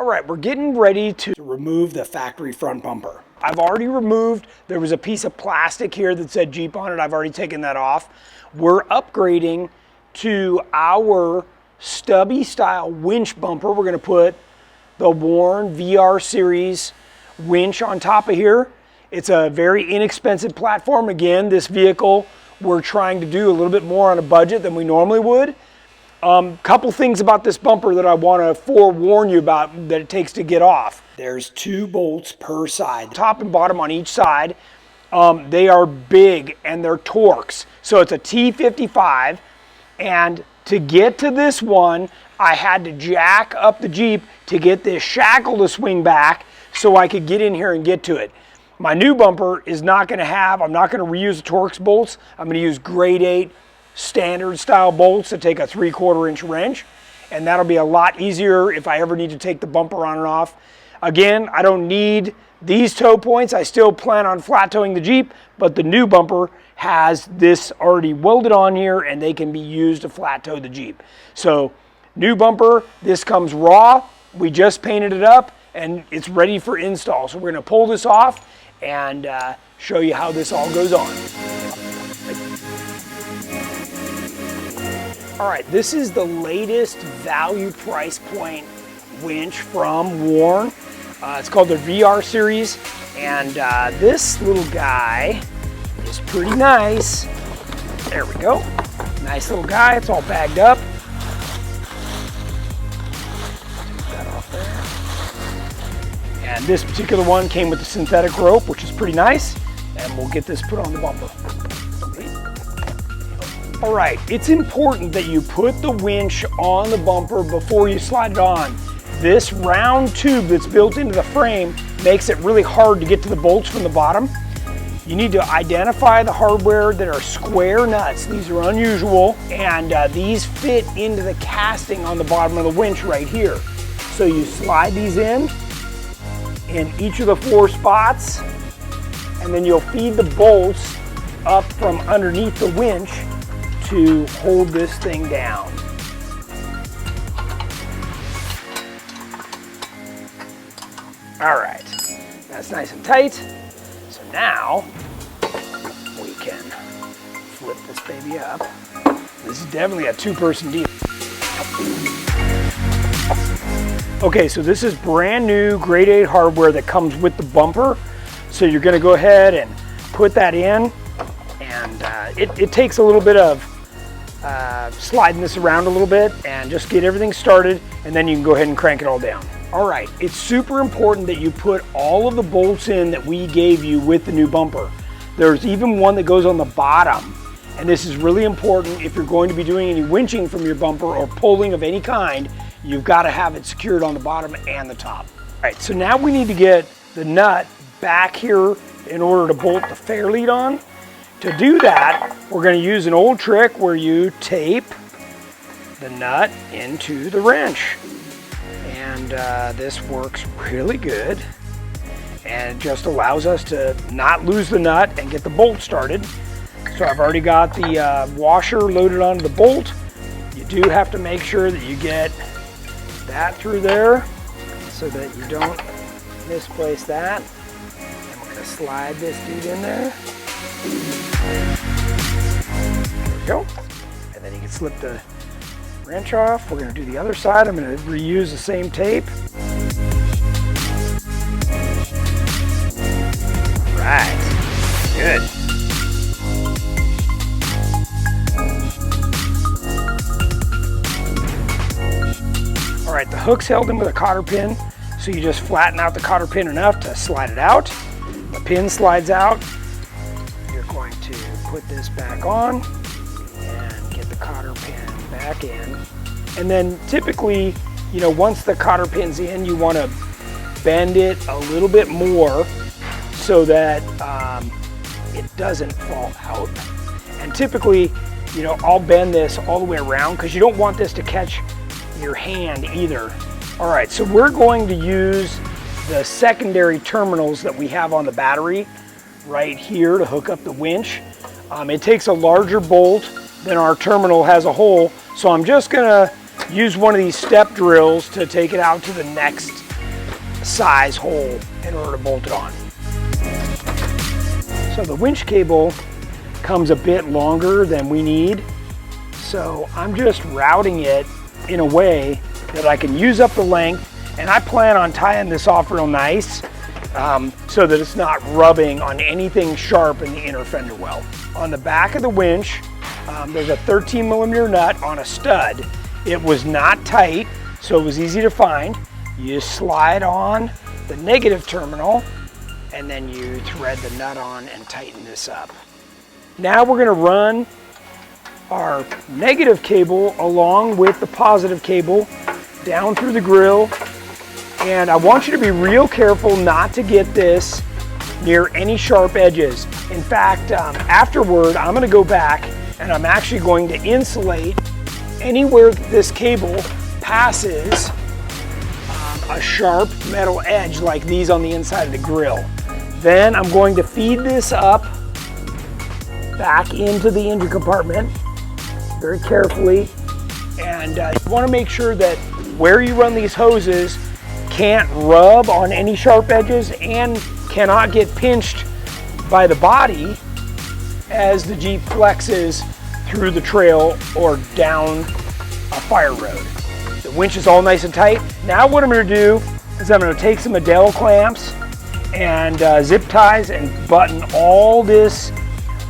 All right, we're getting ready to remove the factory front bumper. I've already removed, there was a piece of plastic here that said Jeep on it. I've already taken that off. We're upgrading to our stubby style winch bumper. We're gonna put the Warn VR Series winch on top of here. It's a very inexpensive platform. Again, this vehicle, we're trying to do a little bit more on a budget than we normally would. Couple things about this bumper that I want to forewarn you about that it takes to get off. There's 2 bolts per side, top and bottom on each side. They are big and they're Torx. So it's a T55, and to get to this one, I had to jack up the Jeep to get this shackle to swing back so I could get in here and get to it. My new bumper is not going to have, I'm not going to reuse the Torx bolts. I'm going to use grade 8 standard style bolts that take a 3/4 inch wrench, and that'll be a lot easier if I ever need to take the bumper on and off. Again, I don't need these toe points. I still plan on flat towing the Jeep, but the new bumper has this already welded on here and they can be used to flat tow the Jeep. So new bumper, this comes raw. We just painted it up and it's ready for install. So we're going to pull this off and show you how this all goes on. All right, this is the latest value price point winch from Warn. It's called the VR Series, and this little guy is pretty nice. There we go. Nice little guy, it's all bagged up. Take that off there. And this particular one came with the synthetic rope, which is pretty nice, and we'll get this put on the bumper. All right, it's important that you put the winch on the bumper before you slide it on. This round tube that's built into the frame makes it really hard to get to the bolts from the bottom. You need to identify the hardware that are square nuts. These are unusual, and these fit into the casting on the bottom of the winch right here. So you slide these in each of the 4 spots, and then you'll feed the bolts up from underneath the winch to hold this thing down. All right, that's nice and tight. So now we can flip this baby up. This is definitely a 2-person deal. Okay, so this is brand new grade 8 hardware that comes with the bumper. So you're gonna go ahead and put that in, and it takes a little bit of sliding this around a little bit and just get everything started, and then you can go ahead and crank it all down. All right, it's super important that you put all of the bolts in that we gave you with the new bumper. There's even one that goes on the bottom, and this is really important if you're going to be doing any winching from your bumper or pulling of any kind. You've got to have it secured on the bottom and the top. All right, so now we need to get the nut back here in order to bolt the fair lead on. To do that, we're going to use an old trick where you tape the nut into the wrench. And this works really good. And it just allows us to not lose the nut and get the bolt started. So I've already got the washer loaded onto the bolt. You do have to make sure that you get that through there so that you don't misplace that. And we're going to slide this dude in there. There we go. And then you can slip the wrench off. We're going to do the other side. I'm going to reuse the same tape. Right. Good. All right, the hook's held in with a cotter pin, so you just flatten out the cotter pin enough to slide it out. The pin slides out. You're going to put this back on and get the cotter pin back in. And then typically, once the cotter pin's in, you want to bend it a little bit more so that it doesn't fall out. And typically, I'll bend this all the way around because you don't want this to catch your hand either. All right, so we're going to use the secondary terminals that we have on the battery right here to hook up the winch. It takes a larger bolt than our terminal has a hole, so I'm just gonna use one of these step drills to take it out to the next size hole in order to bolt it on. So the winch cable comes a bit longer than we need. So I'm just routing it in a way that I can use up the length, and I plan on tying this off real nice so that it's not rubbing on anything sharp in the inner fender well. On the back of the winch, there's a 13mm nut on a stud. It was not tight, so it was easy to find. You slide on the negative terminal, and then you thread the nut on and tighten this up. Now we're gonna run our negative cable along with the positive cable down through the grill. And I want you to be real careful not to get this near any sharp edges. In fact, afterward, I'm gonna go back and I'm actually going to insulate anywhere that this cable passes a sharp metal edge like these on the inside of the grill. Then I'm going to feed this up back into the engine compartment very carefully. And you wanna make sure that where you run these hoses can't rub on any sharp edges and cannot get pinched by the body as the Jeep flexes through the trail or down a fire road. The winch is all nice and tight. Now what I'm gonna do is I'm gonna take some Adele clamps and zip ties and button all this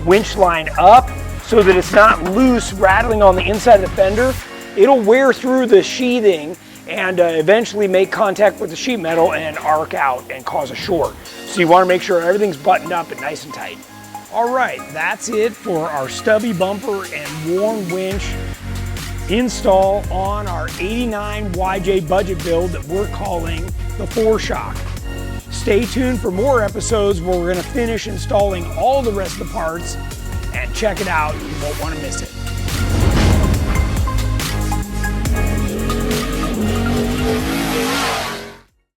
winch line up so that it's not loose rattling on the inside of the fender. It'll wear through the sheathing and eventually make contact with the sheet metal and arc out and cause a short. So you want to make sure everything's buttoned up and nice and tight. All right, that's it for our stubby bumper and worn winch install on our 89 YJ budget build that we're calling the Foreshock. Stay tuned for more episodes where we're going to finish installing all the rest of the parts, and check it out. You won't want to miss it.